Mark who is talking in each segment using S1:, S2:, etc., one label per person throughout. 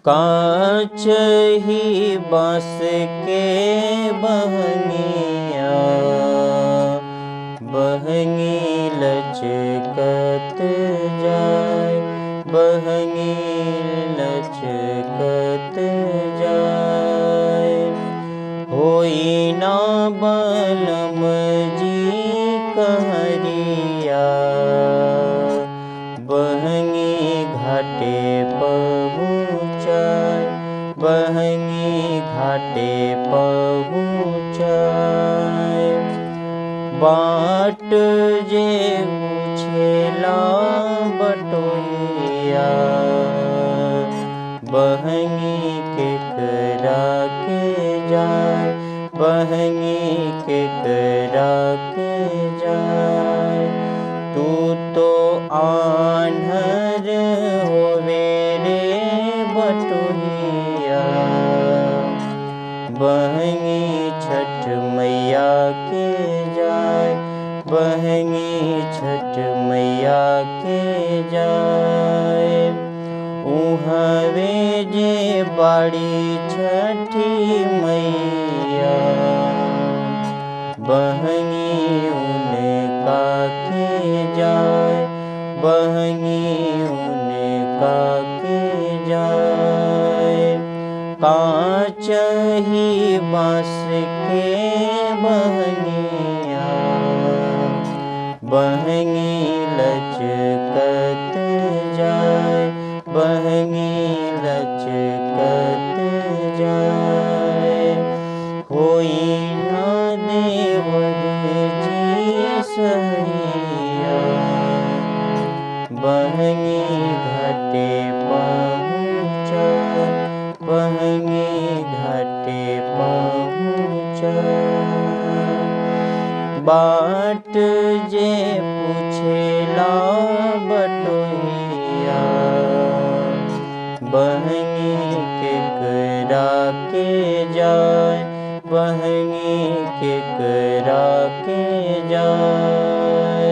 S1: कांच ही बांस के बहंगिया, बहंगी लचकत जाय, बहंगी लचकत जाय। होई ना बलम जी कहरिया, बहंगी घाटे पहुँचाय, बहंगी घाटे पहुँचाय। बाट जे पूछेला बटोहिया, बहंगी केकरा के जाय, बहंगी केकरा के जाय। तू तो आन्हर होवे रे बटोहिया, बहंगी छठ मैया के जाय, बहंगी छठ मैया के जाय। उहवे जे बाड़ी छठी मैया, बहंगी उनका के जाय, बहंगी उनका के जाय। कांच ही बांस के बहंगिया, बहंगी लचकत जाय, बहंगी लचकत जाय। होई ना देवर जी सहिया, बहंगी घाटे पहुँचाय, बहंगी घाटे पहुँचाय। बाट जे पूछेला बटोहिया, बहंगी केकरा के जाय, बहंगी केकरा के जाय।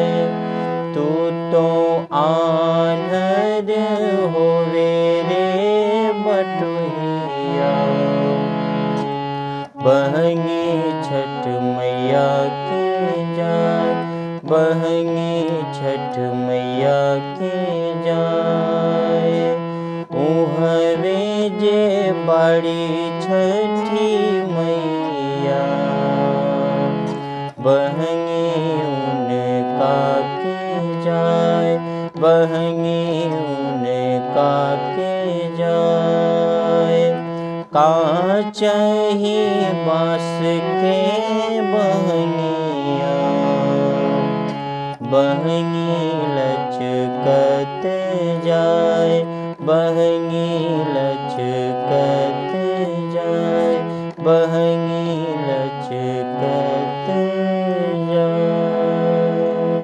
S1: तू तो आन्हर होवे रे बटोहिया, बहंगी छठ मैया के जाय, बहंगी छठ मैया के जाय। उहवे जे बाड़ी छठी मैया, बहंगी उनका के जाय, बहंगी उनका के जाय। कांच ही बांस के बहंगिया, बहंगी लचकत जाय, बहंगी लचकत जाय, बहंगी